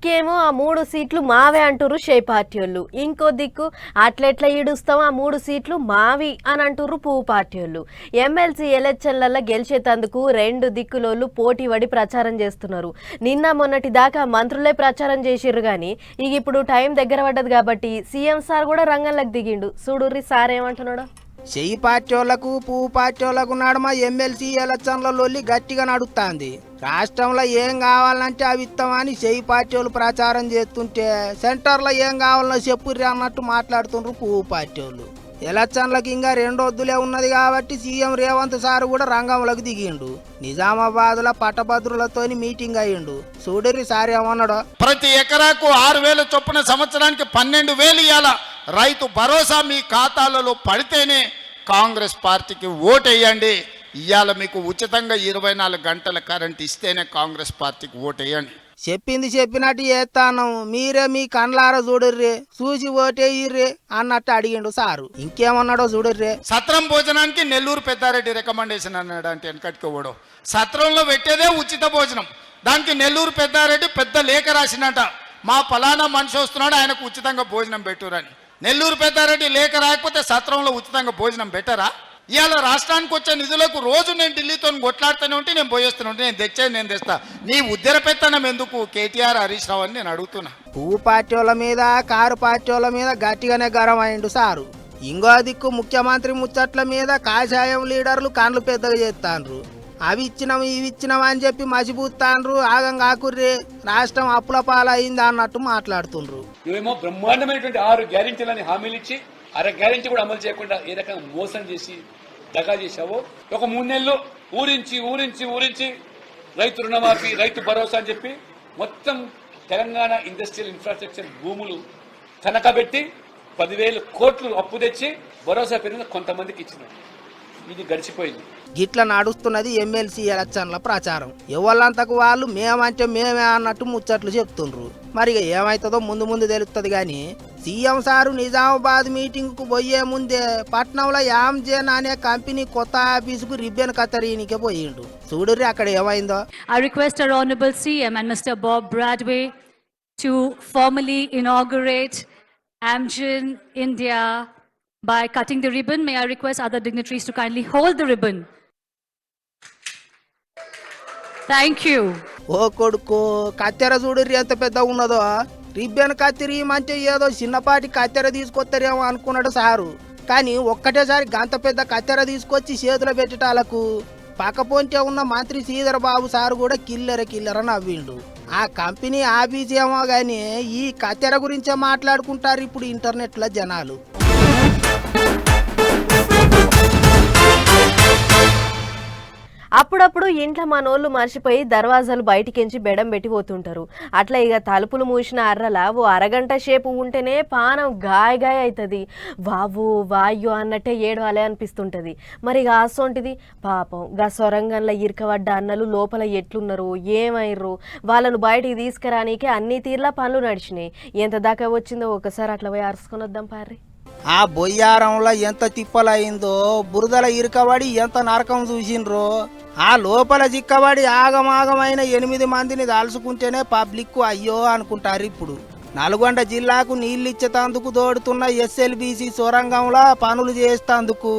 దిక్కేమో ఆ 3 సీట్లు మావే అంటుర్రు షే పార్టీ వాళ్ళు, ఇంకో దిక్కు అట్లెట్లా ఈడుస్తాం ఆ 3 సీట్లు మావి అని అంటుర్రు పువ్వు పార్టీ వాళ్ళు. ఎమ్మెల్సీ ఎలక్షన్లలో గెలిచేతందుకు 2 దిక్కులోళ్ళు పోటీ పడి ప్రచారం చేస్తున్నారు. నిన్న మొన్నటి దాకా మంత్రులే ప్రచారం చేసిర్రు కానీ ఇక ఇప్పుడు టైం దగ్గర పడ్డది కాబట్టి సీఎం సార్ కూడా రంగంలోకి దిగిండు. చూడుర్రి సార్ ఏమంటున్నాడు. చెయ్యి పార్టీ వాళ్లకు పువ్వు పార్టీ వాళ్లకు నడుమ ఎమ్మెల్సీ ఎలక్షన్ల లొల్లి గట్టిగా నడుస్తుంది. రాష్ట్రంలో ఏం కావాలంటే అవి ఇస్తామని చెయ్యి పార్టీ వాళ్ళు ప్రచారం చేస్తుంటే సెంటర్లో ఏం కావాలనో చెప్పుర్రి అన్నట్టు మాట్లాడుతుండ్రు పువ్వు పార్టీ వాళ్ళు. ఎలక్షన్లకు ఇంకా 2 రోజులే ఉన్నది కాబట్టి సీఎం రేవంత్ సార్ కూడా రంగంలోకి దిగిండు. నిజామాబాద్ లో పట్టభద్రులతో మీటింగ్ అయ్యిండు. చూడరి సార్ ఏమన్నాడు. ప్రతి ఎకరాకు 6,000 చొప్పున సంవత్సరానికి 12,000 ఇవ్వాల. రైతు భరోసా మీ ఖాతాలలో పడితేనే కాంగ్రెస్ పార్టీకి ఓటేయండి. ఇవాళ మీకు ఉచితంగా 24 గంటల కరెంట్ ఇస్తేనే కాంగ్రెస్ పార్టీకి ఓటేయండి. చెప్పింది చెప్పినట్టు చేస్తాను, మీరే మీ కండ్లారా చూడర్రే, చూసి ఓటేయ్యర్రే అన్నట్టు అడిగిండు సారు. ఇంకేమన్నాడో చూడర్రే. సత్రం భోజనానికి నెల్లూరు పెద్దారెడ్డి రికమెండేషన్ అన్నాడు. అంటే వెనకటికి ఓడో సత్రంలో పెట్టేదే ఉచిత భోజనం, దానికి నెల్లూరు పెద్దారెడ్డి పెద్ద లేఖ రాసినట. మా ఫలానా మనిషి వస్తున్నాడు ఆయనకు ఉచితంగా భోజనం పెట్టురని. నెల్లూరు పెద్దారెడ్డి లేఖ రాకపోతే సత్రంలో ఉచితంగా భోజనం పెట్టరా? ఇవాళ రాష్ట్రానికి వచ్చే నిధులకు రోజు నేను ఢిల్లీతో కొట్లాడుతూనే ఉంటే నేను పోయేస్తూనే ఉంటే నేను తెచ్చేది నేను తెస్తా. నీ ఉద్దర పెత్తనం ఎందుకు కేటీఆర్ హరీష్ రావు అని నేను అడుగుతున్నా. పువ్వు పార్టీ వాళ్ళ మీద కారు పార్టీ వాళ్ళ మీద గట్టిగానే గరం అయిండు సారు. ఇంకో దిక్కు ముఖ్యమంత్రి ముచ్చట్ల మీద కాషాయం లీడర్లు కాన్లు పెద్దగా చేస్తాండ్రు. అవి ఇచ్చినాం ఇవి ఇచ్చినాం అని చెప్పి మసిపూస్తాండ్రు. ఆగం కాకుర్రే, రాష్ట్రం అప్పుల పాలైంది అన్నట్టు మాట్లాడుతుండ్రు. నువ్వేమో బ్రహ్మాండమైనటువంటి 6 గ్యారెంటీలని హామీలు ఇచ్చి 6 గ్యారెంటీ కూడా అమలు చేయకుండా ఏ రకంగా మోసం చేసి దగా చేశావో. ఒక 3 నెలలు ఊరించి రైతు రుణమాఫీ, రైతు భరోసా అని చెప్పి మొత్తం తెలంగాణ ఇండస్ట్రియల్ ఇన్ఫ్రాస్ట్రక్చర్ భూములు తనఖాబెట్టి 10,000 కోట్లు అప్పు తెచ్చి భరోసా పేరున కొంతమందికి ఇచ్చినాడు. ఇది గడిచిపోయింది. గిట్ల నడుస్తున్నది ఎమ్మెల్సీ ఎలక్షన్ల ప్రచారం. ఎవళ్ళంతకు వాళ్ళు మేమంటే మేమే అన్నట్టు ముచ్చట్లు చెప్తుండ్రు. మరి ఏమైతుందో ముందు తెలుస్తుంది గాని సీఎం సారు నిజామాబాద్ మీటింగ్ కు పోయే ముందే పట్నంలో యామ్జేన్ అనే కంపెనీ కొత్త ఆఫీసుకు రిబ్బన్ కత్తరీనికే పోయిండు. చూడుర్రి అక్కడ ఏమైందో. I request our Honorable CM and Mr. Bob Bradway to formally inaugurate Amgen India by cutting the ribbon. May I request other dignitaries to kindly hold the ribbon. Thank you. ఓ కొడుకు, కత్తెర చూడుర్రి ఎంత పెద్ద ఉన్నదో. రిబ్బన్ కత్తిరియమంటే ఏదో చిన్నపాటి కత్తెర తీసుకొస్తారేమో అనుకున్నాడు సారు. కానీ ఒక్కటేసారి గంత పెద్ద కత్తెర తీసుకొచ్చి చేతులు పెట్టేటాలకు పక్కపొంటే ఉన్న మంత్రి శ్రీధర్ బాబు సారు కూడా కిల్లెర నవ్విండు. ఆ కంపెనీ ఆఫీస్ ఏమో గానీ ఈ కత్తెర గురించే మాట్లాడుకుంటారు ఇప్పుడు ఇంటర్నెట్ లో జనాలు. అప్పుడప్పుడు ఇంట్లో మనోళ్ళు మర్చిపోయి దర్వాజాలు బయటికించి బెడం పెట్టిపోతుంటారు. అట్లా ఇక తలుపులు మూసిన అర్రల ఓ అరగంట సేపు ఉంటేనే పానం గాయ అవుతుంది. వాయ్యో అన్నట్టే ఏడవాలే అనిపిస్తుంటుంది. మరి ఇక అసొంటిది పాపం గా సొరంగంలో ఇరకబడ్డ అన్నలు లోపల ఎట్లున్నారు ఏమైర్రు వాళ్ళను బయటికి తీసుకురానికే అన్ని తీర్ల పనులు నడిచినాయి. ఎంత దాకా వచ్చిందో ఒకసారి అట్లా పోయి అరుసుకొని వద్దాం పార్రి. ఆ బొయ్యారంలో ఎంత తిప్పలయిందో, బురదల ఇరకబడి ఎంత నరకం చూసిండ్రో. ఆ లోపల చిక్కబడి ఆగమాగమైన 8 మందిని దాల్చుకుంటేనే పబ్లిక్ అయ్యో అనుకుంటారు. ఇప్పుడు నల్గొండ జిల్లాకు నీళ్ళిచ్చేతందుకు తోడుతున్న SLBC సొరంగంలో పనులు చేస్తేందుకు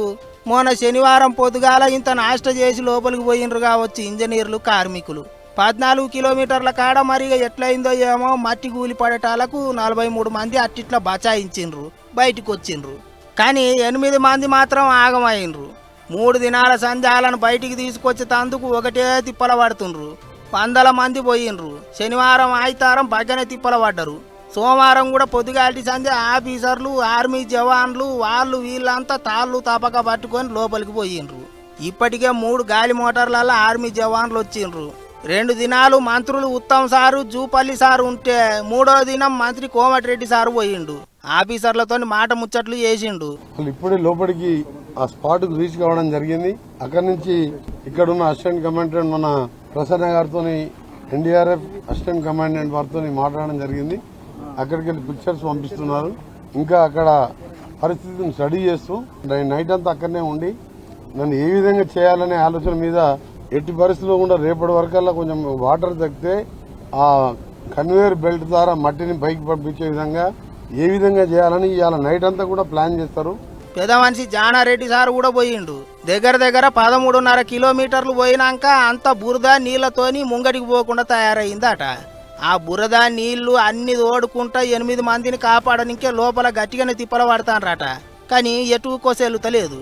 మొన్న శనివారం పొద్దుగాల ఇంత నాష్ట చేసి లోపలికి పోయినరు కావచ్చు ఇంజనీర్లు కార్మికులు. 14 కిలోమీటర్ల కాడ మరిగా ఎట్లయిందో ఏమో మట్టి కూలి పడటాలకు 43 మంది అట్టిట్లా బచాయించిండ్రు, బయటకు వచ్చిండ్రు. కానీ 8 మంది మాత్రం ఆగమైండ్రు. 3 దినాల సంధ్యాలను బయటికి తీసుకొచ్చేందుకు ఒకటే తిప్పల పడుతుండ్రు. 100 మంది పోయిండ్రు. శనివారం ఆదివారం బగ్గనే తిప్పల పడ్డరు. సోమవారం కూడా పొద్దుగాటి సంధ్య ఆఫీసర్లు ఆర్మీ జవాన్లు వాళ్ళు వీళ్ళంతా తాళ్ళు తపక పట్టుకొని లోపలికి పోయిండ్రు. ఇప్పటికే 3 గాలి మోటార్లలో ఆర్మీ జవాన్లు వచ్చిండ్రు. 2 దినాలు మంత్రులు ఉత్తమ్ సారు జూపల్లి సారు ఉంటే 3వ దినం మంత్రి కోమటిరెడ్డి సారు పోయిండు. ఆఫీసర్లతో మాట ముచ్చట్లు చేసిండు. ఇప్పుడే లోపలికి ఆ స్పాట్ కు రీచ్ కావడం జరిగింది. అక్కడి నుంచి ఇక్కడున్న అసిస్టెంట్ కమాండెంట్ మన ప్రసన్న గారితో NDRF అసిస్టెంట్ కమాండెంట్ వారితో మాట్లాడడం జరిగింది. అక్కడికి వెళ్ళి పిక్చర్స్ పంపిస్తున్నారు. ఇంకా అక్కడ పరిస్థితిని స్టడీ చేస్తూ నైట్ అంతా అక్కడనే ఉండి నన్ను ఏ విధంగా చేయాలనే ఆలోచన మీద ఎట్టి పరిస్థితుల్లో కూడా రేపటి వరకల్లా కొంచెం వాటర్ తగ్గితే ఆ కన్వేయర్ బెల్ట్ ద్వారా మట్టిని పైకి పంపించే విధంగా ఏ విధంగా చేయాలని ఇవాళ నైట్ అంతా కూడా ప్లాన్ చేస్తారు. పెద్ద మనిషి జానారెడ్డి సార్ కూడా పోయిండు. దగ్గర 13.5 కిలోమీటర్లు పోయినాక అంత బురద నీళ్లతోని ముంగడికి పోకుండా తయారైందట. ఆ బురద నీళ్లు అన్ని తోడుకుంటా 8 మందిని కాపాడనికే లోపల గట్టిగానే తిప్పల పడతానరట. కానీ ఎటు కోసెలుతలేదు.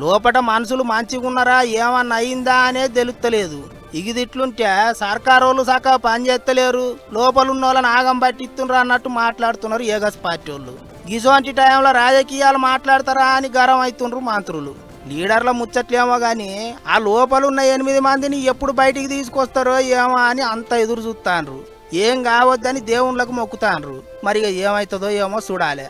లోపల మనుషులు మంచిగున్నారా ఏమన్నా అయిందా అనేది తెలుస్తలేదు. ఇగిదిట్లుంటే సర్కారోళ్ళు సక్క పని చేస్తలేరు, లోపలున్న వాళ్ళని ఆగం పట్టిస్తుండ్రు అన్నట్టు మాట్లాడుతున్నారు ఏగస్ పార్టీ వాళ్ళు. గిసోంటి టైంలో రాజకీయాలు మాట్లాడతారా అని గరం అవుతుండ్రు మంత్రులు. లీడర్ల ముచ్చట్లేమో గాని ఆ లోపలున్న 8 మందిని ఎప్పుడు బయటికి తీసుకొస్తారో ఏమో అని అంత ఎదురు చూస్తాండ్రు. ఏం కావద్దని దేవుళ్ళకు మొక్కుతాండ్రు. మరి ఏమవుతుందో ఏమో చూడాలి.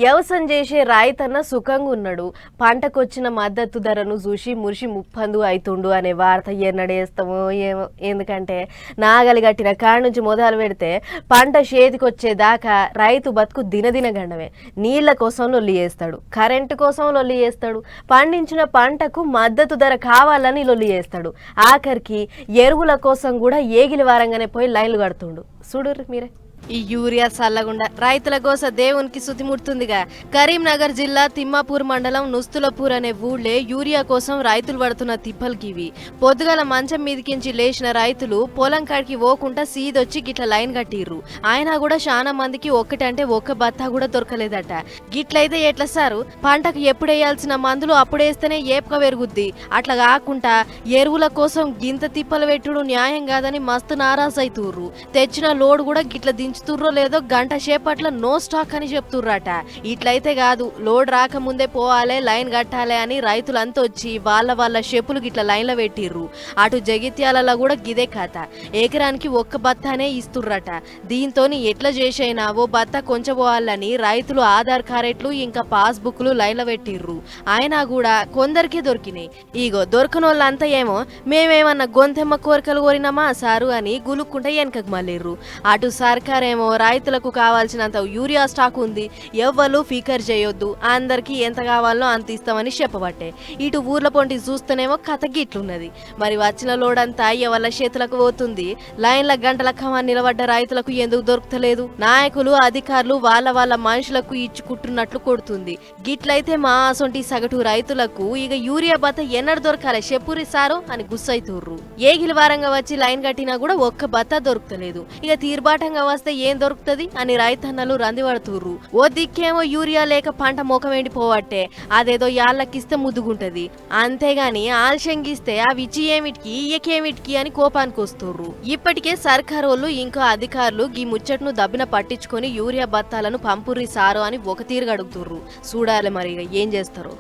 వ్యవసాయం చేసే రైతన్న సుఖంగా ఉన్నాడు, పంటకొచ్చిన మద్దతు ధరను చూసి మురిసి ముప్పందు అవుతుండు అనే వార్త ఎన్నడేస్తామో ఏమో. ఎందుకంటే నాగలి గట్టిన కాడ నుంచి మొదలు పెడితే పంట చేతికొచ్చేదాకా రైతు బతుకు దినదిన గండమే. నీళ్ల కోసం లొల్లి చేస్తాడు, కరెంటు కోసం లొల్లి చేస్తాడు, పండించిన పంటకు మద్దతు ధర కావాలని లొల్లి చేస్తాడు, ఆఖరికి ఎరువుల కోసం కూడా ఏగిలి వారంగానే పోయి లైన్లు కడుతుండు. చూడుర్రి మీరే. ఈ యూరియా చల్లగుండా రైతుల కోసం దేవునికి శుతిముడుతుందిగా. కరీంనగర్ జిల్లా తిమ్మాపూర్ మండలం నుస్తులపూర్ అనే ఊళ్ళే యూరియా కోసం రైతులు పడుతున్న తిప్పలకివి. పొద్దుగల మంచం మీదికించి లేచిన రైతులు పొలం కాడికి పోకుండా సీదొచ్చి గిట్ల లైన్ కట్టిర్రు. అయినా కూడా చాలా మందికి ఒక్కటంటే ఒక్క బత్తా కూడా దొరకలేదట. గిట్లయితే ఎట్లా సారు? పంటకు ఎప్పుడేయాల్సిన మందులు అప్పుడేస్తేనే ఏపక పెరుగుద్ది. అట్లా కాకుండా ఎరువుల కోసం గింత తిప్పలు పెట్టుడు న్యాయం కాదని మస్తు నారాజు అవుతుర్రు. తెచ్చిన లోడ్ కూడా గిట్ల దించుతుర్రో లేదో గంట సేపట్ల నో స్టాక్ అని చెప్తుర్రట. ఇట్లయితే కాదు, లోడ్ రాకముందే పోవాలే, లైన్ కట్టాలి అని రైతులంతా వచ్చి వాళ్ళ చెప్పులు గిట్ల లైన్లో పెట్టిర్రు. అటు జగిత్యాలలో కూడా గిదే కథ. ఎకరానికి ఒక్క బత్తానే ఇస్తుర్రట. దీంతో ఎట్లా చేసైనా ఓ బత్తా కొంచెపోవాలని రైతులు ఆధార్ కార్డులు ఇంకా పాస్బుక్లు లైన్లో పెట్టిర్రు. అయినా కూడా కొందరికే దొరికినాయి. ఇగో దొరకనోళ్ళంతా ఏమో మేమేమన్నా గొంతెమ్మ కోరికలు కోరినామా సారు అని గులుక్కుంటే వెనకకు మళ్ళిర్రు. అటు సర్కార్ ఏమో రైతులకు కావాల్సినంత యూరియా స్టాక్ ఉంది, ఎవ్వరు ఫికర్ చేయొద్దు, అందరికి ఎంత కావాలో అంత ఇస్తామని చెప్పబట్టే. ఇటు ఊర్ల పొంటి చూస్తేనేమో కథ గిట్లున్నది. మరి వచ్చిన లోడంతా ఎవరి చేతులకు పోతుంది? లైన్ల గంటల కమాన్ నిలబడ్డ రైతులకు ఎందుకు దొరుకుతలేదు? నాయకులు అధికారులు వాళ్ళ మనుషులకు ఇచ్చుకుంటున్నట్లు కొడుతుంది. గిట్లయితే మా అసొంటి సగటు రైతులకు ఇక యూరియా బత్త ఎన్నడు దొరకాలి చెప్పురి సారు అని గుస్సైతుర్రు. ఏగిలి వారంగా వచ్చి లైన్ కట్టినా కూడా ఒక్క బత్త దొరుకుతలేదు. ఇక తీర్బాటంగా వస్తే ఏం దొరుకుతుంది అని రైతన్నలు రందిపడుతుర్రు. ఓ దిక్కేమో యూరియా లేక పంట మొఖం ఎండిపోవట్టే, అదేదో యాళ్ళకిస్తే ముద్దుగుంటది, అంతేగాని ఆలస్యంగిస్తే అవి ఇచ్చి ఏమిటికి ఇయ్యకేమిటికి అని కోపానికి వస్తుర్రు. ఇప్పటికే సర్కారోళ్ళు ఇంకా అధికారులు ఈ ముచ్చట్ను దబ్బిన పట్టించుకొని యూరియా బత్తాలను పంపుర్రి సారు అని ఒక తీరుగా అడుగుతుర్రు. చూడాలి మరి ఏం చేస్తారో.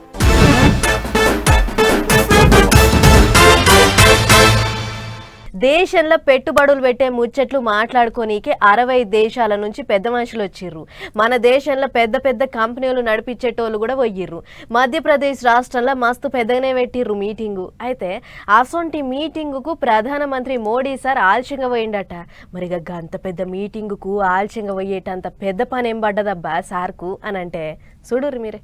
దేశంలో పెట్టుబడులు పెట్టే ముచ్చట్లు మాట్లాడుకోనీకే 60 దేశాల నుంచి పెద్ద మనుషులు వచ్చిర్రు. మన దేశంలో పెద్ద కంపెనీలు నడిపించేటోళ్ళు కూడా పోయిర్రు. మధ్యప్రదేశ్ రాష్ట్రంలో మస్తు పెద్దగానే పెట్టిర్రు మీటింగు. అయితే అసొంటి మీటింగుకు ప్రధానమంత్రి మోడీ సార్ ఆలస్యంగా పోయిండట. మరిగా గంత పెద్ద మీటింగుకు ఆలస్యంగా పోయేటంత పెద్ద పని ఏం పడ్డదబ్బా సార్కు అని అంటే చూడుర్రి మీరే.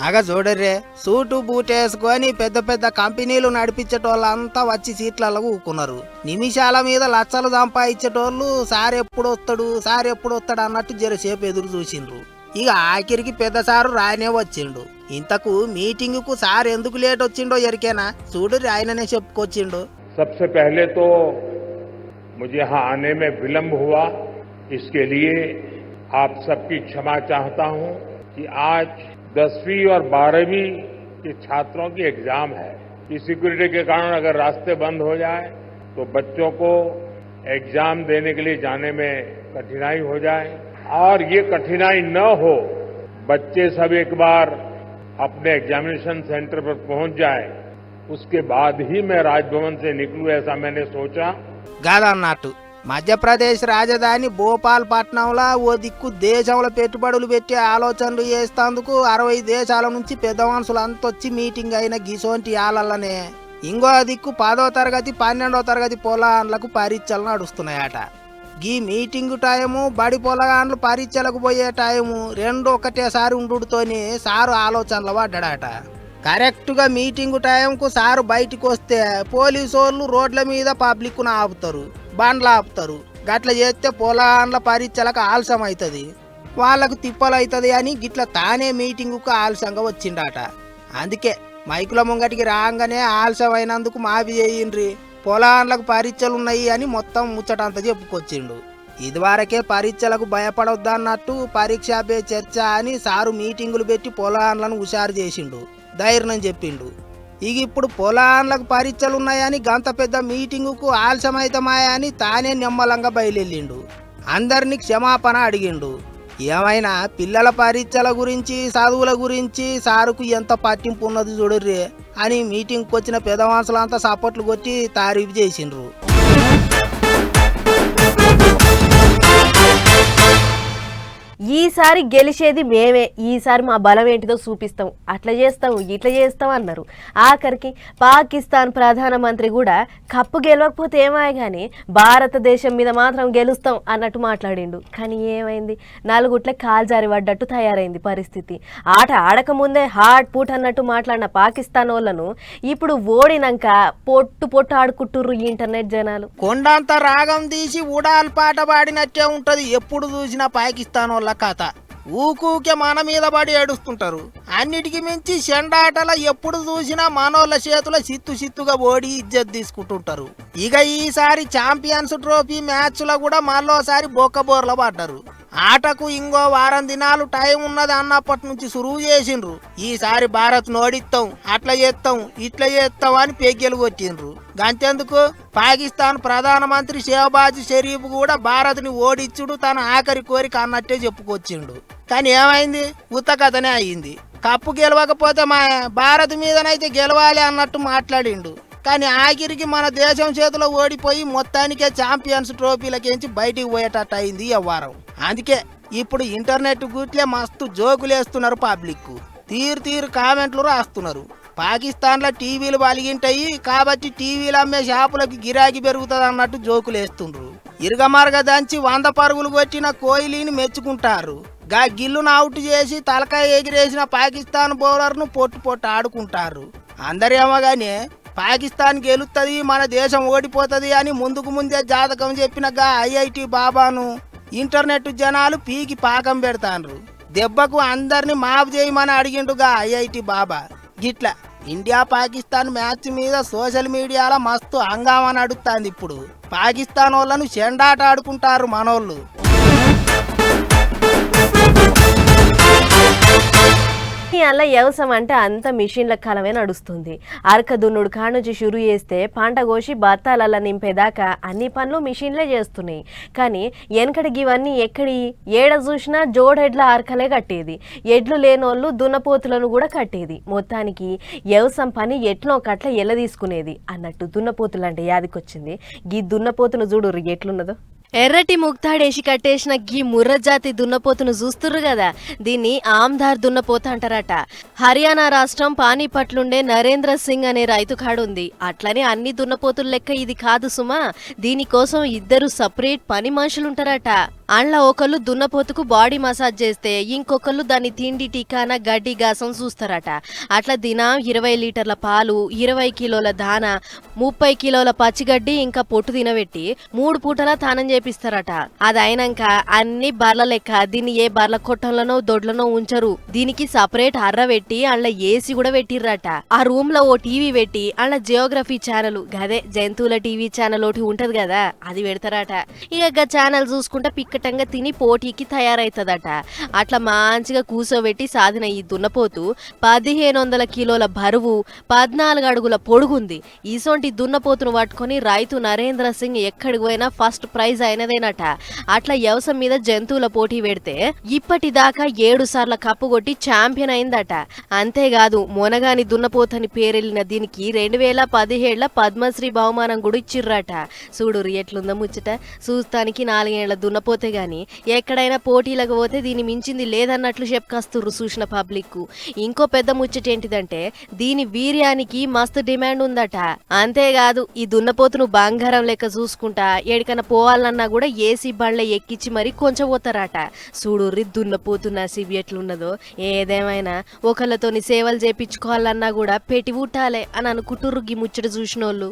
అగ చూడర్రే, సూటు బూటేసుకొని పెద్ద కంపెనీలు నడిపించేటోళ్ళంతా వచ్చి సీట్లలో కూకున్నారు. నిమిషాల మీద లక్షలు సంపాదించేటోళ్ళు సార్ ఎప్పుడు వస్తాడు అన్నట్టు జరసేపు ఎదురు చూసిండ్రు. ఇక ఆఖరికి పెద్ద సారు రానే వచ్చిండు. ఇంతకు మీటింగుకు సార్ ఎందుకు లేట్ వచ్చిండో ఎరికేనా? చూడరి ఆయననే చెప్పుకొచ్చిండు. सबसे पहले तो मुझे यहाँ आने में विलंब हुआ, इसके लिए आप सबकी क्षमा चाहता हूँ कि आज 10वीं और 12वीं के छात्रों की एग्जाम है. इस सिक्योरिटी के कारण अगर रास्ते बंद हो जाए तो बच्चों को एग्जाम देने के लिए जाने में कठिनाई हो जाए, और ये कठिनाई न हो, बच्चे सब एक बार अपने एग्जामिनेशन सेंटर पर पहुंच जाए, उसके बाद ही मैं राजभवन से निकलूं, ऐसा मैंने सोचा. గాదన్నట్టు మధ్యప్రదేశ్ రాజధాని భోపాల్ పట్టణంలో ఓ దిక్కు దేశంలో పెట్టుబడులు పెట్టే ఆలోచనలు చేస్తేందుకు 60 దేశాల నుంచి పెద్ద మనుషులు అంతొచ్చి మీటింగ్ అయిన గిసోంటి ఆలల్లనే ఇంకో దిక్కు 10వ తరగతి 12వ తరగతి పొలాన్లకు పరీక్షలు నడుస్తున్నాయట. గీ మీటింగు టైము బడి పొలగాండ్లు పరీక్షలకు పోయే టైము రెండు ఒకటేసారి ఉండుతోనే సారు ఆలోచనలు పడ్డాడట. కరెక్ట్గా మీటింగు టైంకు సారు బయటికి వస్తే పోలీసు వాళ్ళు రోడ్ల మీద పబ్లిక్ను ఆపుతారు, బండ్లు ఆపుతారు. గట్ల చేస్తే పొలాన్ల పరీక్షలకు ఆలస్యం అవుతుంది, వాళ్ళకు తిప్పలు అవుతుంది అని గిట్ల తానే మీటింగుకు ఆలస్యంగా వచ్చిండట. అందుకే మైకుల ముంగటికి రాగానే ఆలస్యం అయినందుకు మాఫీ చేయండ్రి, పొలాన్లకు పరీక్షలు ఉన్నాయి అని మొత్తం ముచ్చటంతా చెప్పుకొచ్చిండు. ఇదివరకే పరీక్షలకు భయపడొద్దన్నట్టు పరీక్ష పే చర్చ అని సారు మీటింగులు పెట్టి పొలాన్లను హుషారు చేసిండు, ధైర్యం చెప్పిండు. ఇక ఇప్పుడు పొలాన్లకు పరీక్షలు ఉన్నాయని గంత పెద్ద మీటింగుకు ఆలస్యమైతమాయా అని తానే నిమ్మలంగా బయలుదేరిండు. అందరినీ క్షమాపణ అడిగిండు. ఏమైనా పిల్లల పరీక్షల గురించి చదువుల గురించి సారుకు ఎంత పట్టింపు ఉన్నది చూడుర్రి అని మీటింగ్కి వచ్చిన పెదవాంసలంతా సపోర్ట్లు కొట్టి తారీఫ్ చేసిండ్రు. ఈసారి గెలిచేది మేమే, ఈసారి మా బలం ఏంటిదో చూపిస్తాం, అట్లా చేస్తాం ఇట్లా చేస్తాం అన్నారు. ఆఖరికి పాకిస్తాన్ ప్రధానమంత్రి కూడా కప్పు గెలవకపోతే ఏమాయ కానీ భారతదేశం మీద మాత్రం గెలుస్తాం అన్నట్టు మాట్లాడిండు. కానీ ఏమైంది, నలుగుట్ల కాల్జారి పడ్డట్టు తయారైంది పరిస్థితి. ఆట ఆడకముందే హాట్ పూట్ అన్నట్టు మాట్లాడిన పాకిస్తాన్ వాళ్ళను ఇప్పుడు ఓడినాక పొట్టు పొట్టు ఆడుకుంటుర్రు ఈ ఇంటర్నెట్ జనాలు. కొండంత రాగం తీసి ఉడాల్ పాట పాడినట్టే ఉంటది ఎప్పుడు చూసినా పాకిస్తాన్ వాళ్ళ కథ. ఊకూకే మన మీద పడి ఏడుస్తుంటారు. అన్నిటికి మించి చెండాటల ఎప్పుడు చూసినా మనోళ్ళ చేతుల సిత్తుగా ఓడి ఇజ్జత్ తీసుకుంటుంటారు. ఇక ఈసారి ఛాంపియన్స్ ట్రోఫీ మ్యాచ్లో కూడా మళ్ళోసారి బొక్కబోర్ల పడ్డారు. ఆటకు ఇంకో వారం దినాలు టైం ఉన్నది అన్నప్పటి నుంచి సురువు చేసిండ్రు. ఈసారి భారత్ నోడిస్తాం, అట్లా చేస్తాం ఇట్లా చేస్తాం అని పెగ్గెలు కొట్టిండ్రు. గంతెందుకు పాకిస్తాన్ ప్రధానమంత్రి షెహబాజ్ షరీఫ్ కూడా భారత్ని ఓడిచ్చుడు తన ఆఖరి కోరిక అన్నట్టే చెప్పుకొచ్చిండు. కానీ ఏమైంది, ఉత్త కథనే అయ్యింది. కప్పు గెలవకపోతే మా భారత్ మీదనైతే గెలవాలి అన్నట్టు మాట్లాడిండు. కానీ ఆఖరికి మన దేశం చేతిలో ఓడిపోయి మొత్తానికే ఛాంపియన్స్ ట్రోఫీలకించి బయటికి పోయేటట్టు అయింది వ్యవహారం. అందుకే ఇప్పుడు ఇంటర్నెట్ గుట్లే మస్తు జోకులేస్తున్నారు పబ్లిక్. తీరు కామెంట్లు రాస్తున్నారు. పాకిస్తాన్లో టీవీలు బలిగింటాయి కాబట్టి టీవీలు అమ్మే షాపులకు గిరాకీ పెరుగుతుంది అన్నట్టు జోకులేస్తుండ్రు. ఇరుగమరగ దంచి 100 పరుగులు కొట్టిన కోహ్లీని మెచ్చుకుంటారు. గా గిల్లును అవుట్ చేసి తలకాయ ఎగిరేసిన పాకిస్తాన్ బౌలర్ను పొట్టు ఆడుకుంటారు. అందరేమో గానీ పాకిస్తాన్ గెలుస్తుంది మన దేశం ఓడిపోతుంది అని ముందే జాతకం చెప్పిన గా ఐఐటి బాబాను ఇంటర్నెట్ జనాలు పీకి పాకం పెడతాండ్రు. దెబ్బకు అందరిని మాఫ్ చేయమని అడిగిండుగా ఐఐటి బాబా. గిట్లా ఇండియా పాకిస్తాన్ మ్యాచ్ మీద సోషల్ మీడియాలో మస్తు హంగామా నడుస్తుంది. ఇప్పుడు పాకిస్తాన్ వాళ్ళను చెండాట ఆడుకుంటారు మనోళ్ళు. అలా వ్యవసాయం అంటే అంత మిషన్ల కాలమే నడుస్తుంది. అరక దున్నుడు కానుంచి షురు చేస్తే పంట కోసి బత్తాలల్లా నింపేదాకా అన్ని పనులు మిషన్లే చేస్తున్నాయి. కానీ వెనకడికి ఇవన్నీ ఎక్కడి ఏడ చూసినా జోడెడ్ల అరకలే కట్టేది. ఎడ్లు లేనోళ్ళు దున్నపోతులను కూడా కట్టేది. మొత్తానికి వ్యవసాయం పని ఎట్నో కట్ల ఎల్ల తీసుకునేది అన్నట్టు దున్నపోతులు అంటే యాదికొచ్చింది. గీ దున్నపోతును చూడు ఎట్లున్నదో. ఎర్రటి ముక్తాడేసి కట్టేసిన గీ ముర్రజాతి దున్నపోతును చూస్తుర్రు కదా, దీన్ని ఆమ్దార్ దున్నపోత అంటారట. హర్యానా రాష్ట్రం పానీపట్లుండే నరేంద్ర సింగ్ అనే రైతు కాడుంది. అట్లనే అన్ని దున్నపోతుల లెక్క ఇది కాదు సుమా, దీనికోసం 2 సపరేట్ పని మనుషులుంటారట. అండ్ల ఒకళ్ళు దున్నపోతుకు బాడీ మసాజ్ చేస్తే ఇంకొకళ్ళు దాన్ని తిండి టీకాన గడ్డి గాసం చూస్తారట. అట్లా దినం 20 లీటర్ల పాలు, 20 కిలోల దాన, 30 కిలోల పచ్చిగడ్డి ఇంకా పొట్టు తినబెట్టి 3 పూటలా తానం చేపిస్తారట. అది అయినాక అన్ని బర్ల లెక్క దీన్ని ఏ బర్ల కొట్టంలోనో దొడ్లనో ఉంచరు. దీనికి సపరేట్ అర్ర పెట్టి అండ్ల ఏసీ కూడా పెట్టిర్రట. ఆ రూమ్ లో ఓ టీవీ పెట్టి అండ్ల జియోగ్రఫీ ఛానల్, గదే జంతువుల టీవీ ఛానల్ ఒకటి ఉంటది కదా, అది పెడతారట. ఇక ఛానల్ చూసుకుంటా పిక్కటంగా తిని పోటీకి తయారైతదట. అట్లా మంచిగా కూసోబెట్టి సాధిన ఈ దున్నపోతు 1500 కిలోల బరువు, 14 అడుగుల పొడుగుంది. ఈసొంటి దున్నపోతును పట్టుకొని రైతు నరేంద్ర సింగ్ ఎక్కడికి పోయినా ఫస్ట్ ప్రైజ్ అయినదేనట. అట్లా వ్యవసాయం మీద జంతువుల పోటీ పెడితే ఇప్పటిదాకా 7 సార్ల కప్పు కొట్టి ఛాంపియన్ అయిందట. అంతేకాదు మొనగాని దున్నపోతని పేరెళ్ళిన దీనికి 2017 పద్మశ్రీ బహుమానం కూడా ఇచ్చిర్రట. చూడు ఎట్లుందో ముచ్చట. చూస్తానికి 4 ఏళ్ల దున్నపోత పోతే గాని ఎక్కడైనా పోటీలకు పోతే దీని మించింది లేదన్నట్లు చెప్పుకొస్తుర్రు చూసిన పబ్లిక్. ఇంకో పెద్ద ముచ్చట ఏంటిదంటే దీని వీర్యానికి మస్తు డిమాండ్ ఉందట. అంతేకాదు ఈ దున్నపోతును బంగారం లెక్క చూసుకుంటా ఎడికన్నా పోవాలన్నా కూడా ఏసీ బండ్ల ఎక్కించి మరి కొంచెం పోతారట. చూడుర్రి దున్నపోతున్న సిబి ఎట్లున్నదో. ఏదేమైనా ఒకళ్ళతోని సేవలు చేపించుకోవాలన్నా కూడా పెట్టి ఉట్టాలే అని అనుకుంటుర్రు గీ ముచ్చట చూసినోళ్ళు.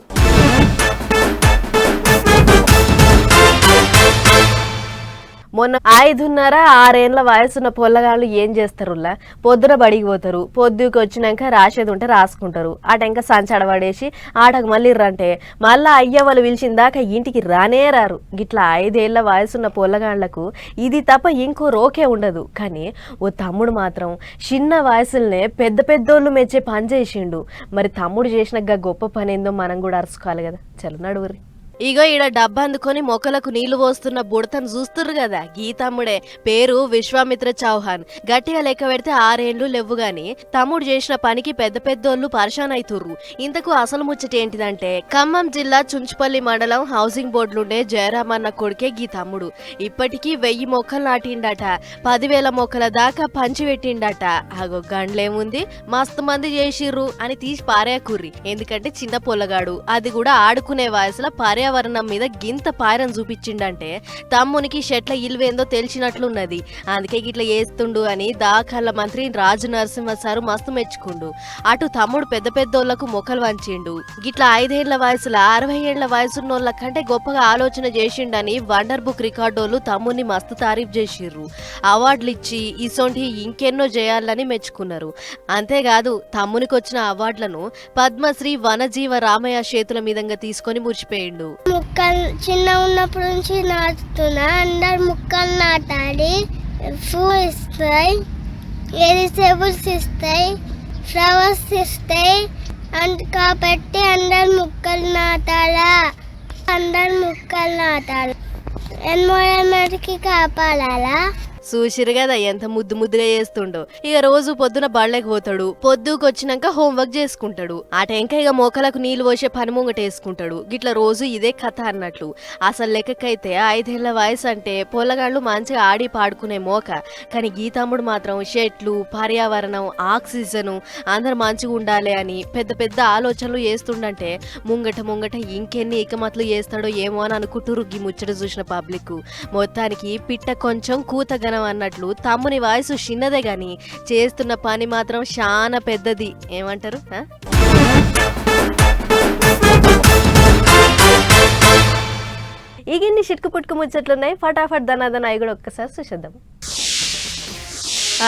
మొన్న 5.5-6 వయసున్న పొల్లగాళ్ళు ఏం చేస్తారులా, పొద్దున బడికి పోతారు, పొద్దుకి వచ్చినాక రాసేది ఉంటే రాసుకుంటారు, ఆటంక సంచడబడేసి ఆటకు మళ్ళీ రంటే మళ్ళా అయ్య వాళ్ళు పిలిచిన దాకా ఇంటికి రానే రారు. గిట్లా 5 ఏళ్ల వయసున్న పొల్లగాళ్లకు ఇది తప్ప ఇంకో రోకే ఉండదు. కానీ ఓ తమ్ముడు మాత్రం చిన్న వయసులనే పెద్ద పెద్దోళ్ళు మెచ్చే పని చేసిండు. మరి తమ్ముడు చేసిన గొప్ప పని ఏందో మనం కూడా అరుచుకోవాలి కదా. చలో నడువురి. ఇగో ఈడ డబ్బా అందుకొని మొక్కలకు నీళ్లు పోస్తున్న బుడతను చూస్తుర్రు కదా, గీతమ్ముడే. పేరు విశ్వామిత్ర చౌహాన్. గట్టిగా లెక్క పెడితే 6 ఏళ్లు లేవు గాని తమ్ముడు చేసిన పనికి పెద్ద పెద్దోళ్ళు పరిశాన్ అవుతుర్రు. ఇంతకు అసలు ముచ్చట ఏంటిదంటే ఖమ్మం జిల్లా చుంచుపల్లి మండలం హౌసింగ్ బోర్డులుండే జయరామన్న కొడుకే గీ తమ్ముడు. ఇప్పటికీ 1000 మొక్కలు నాటిండట, 10,000 మొక్కల దాకా పంచి పెట్టిండట. అగో గండ్లేముంది, మస్తు మంది చేసిర్రు అని తీసి పారేకుర్రి. ఎందుకంటే చిన్న పొల్లగాడు, అది కూడా ఆడుకునే వయసులో పర్యావరణం మీద గింత పాయరం చూపించిండంటే తమ్మునికి షెట్ల ఇల్వేందో తెలిసినట్లున్నది. అందుకే గిట్ల చేస్తుండు అని దాఖల మంత్రి రాజు నరసింహ సారు మస్తు మెచ్చుకుండు. అటు తమ్ముడు పెద్ద పెద్దోళ్లకు మొక్కలు వంచిండు. గిట్ల 5 ఏళ్ల వయసులో 60 ఏళ్ల వయసున్నోళ్ళ కంటే గొప్పగా ఆలోచన చేసిండని వండర్ బుక్ రికార్డోళ్ళు తమ్ముని మస్తు తారీఫ్ చేసిర్రు. అవార్డులు ఇచ్చి ఇసొంటి ఇంకెన్నో చేయాలని మెచ్చుకున్నారు. అంతేకాదు తమ్మునికి వచ్చిన అవార్డులను పద్మశ్రీ వనజీవ రామయ్య చేతుల మీదంగా తీసుకొని మురిచిపోయిండు. ముక్కలు చిన్న ఉన్నప్పటి నుంచి నాటుతున్నా. అందరు ముక్కలు నాటాలి, ఫ్రూట్ ఇస్తాయి, వెజిటేబుల్స్ ఇస్తాయి, ఫ్లవర్స్ ఇస్తాయి. కాబట్టి అందరు ముక్కలు నాటాలా, అందరు ముక్కలు నాటాలి, ఎన్విరాన్మెంట్కి కాపాడాలా. చూసిరు కదా ఎంత ముద్దు ముద్దుగా చేస్తుండో. ఇక రోజు పొద్దున బళ్ళకి పోతాడు, పొద్దుకు వచ్చినాక హోంవర్క్ చేసుకుంటాడు, ఆ టెంక ఇక మొక్కలకు నీళ్లు పోసే పని ముంగటేసుకుంటాడు. గిట్ల రోజు ఇదే కథ అన్నట్లు. అసలు లెక్కకైతే 5 ఏళ్ల వయసు అంటే పొల్లగాళ్ళు మంచిగా ఆడి పాడుకునే మోక. కానీ గీతమ్ముడు మాత్రం చెట్లు, పర్యావరణం, ఆక్సిజను అందరు మంచిగా ఉండాలి అని పెద్ద పెద్ద ఆలోచనలు చేస్తుండంటే ముంగట ఇంకెన్ని ఇకమట్లు చేస్తాడో ఏమో అని అనుకుంటురు గీ ముచ్చట చూసిన పబ్లిక్. మొత్తానికి పిట్ట కొంచెం కూతగనం అన్నట్లు తమ్ముని వయసు చిన్నదే గాని చేస్తున్న పని మాత్రం చాలా పెద్దది. ఏమంటారు? ఇగిన్ని చిట్కు పుట్టుకు ముచ్చట్లున్నాయి. ఫటాఫట్ దనాదన అవి కూడా ఒక్కసారి చూసేద్దాం.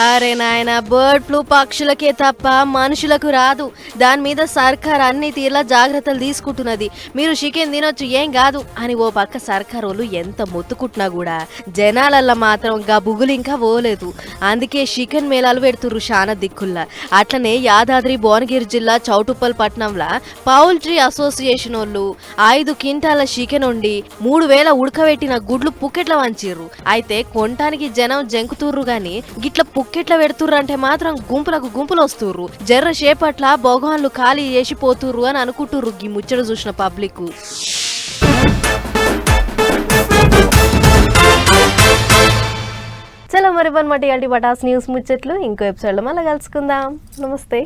అరే నాయన, బర్డ్ ఫ్లూ పక్షులకే తప్ప మనుషులకు రాదు. దాని మీద సర్కార్ అన్ని తీర్లా జాగ్రత్తలు తీసుకుంటున్నది. మీరు చికెన్ తినొచ్చు, ఏం కాదు అని ఓ పక్క సర్కార్ వాళ్ళు ఎంత మొత్తుకుంటున్నా కూడా జనాలల్లో మాత్రం గా బుగులు ఇంకా పోలేదు. అందుకే చికెన్ మేళాలు పెడుతుర్రు శానా దిక్కుల్లా. అట్లనే యాదాద్రి భువనగిరి జిల్లా చౌటుప్పల్ పట్టణంలో పౌల్ట్రీ అసోసియేషన్ వాళ్ళు 5 క్వింటాల చికెన్ వండి 3000 ఉడకబెట్టిన గుడ్లు పుక్కెట్ల వంచిర్రు. అయితే కొనటానికి జనం జంకుతుర్రు గాని గిట్ల పుక్కెట్ల పెడుతుర్రు అంటే మాత్రం గుంపులు వస్తుర్రు. జర్ర సేపట్ల భగవాన్లు ఖాళీ చేసి పోతుర్రు అని అనుకుంటుర్రు ఈ ముచ్చట చూసిన పబ్లిక్. చలో మరి వన్ మటి పటాస్ న్యూస్ ముచ్చట్లు ఇంకో ఎపిసోడ్లో మళ్ళీ కలుసుకుందాం. నమస్తే.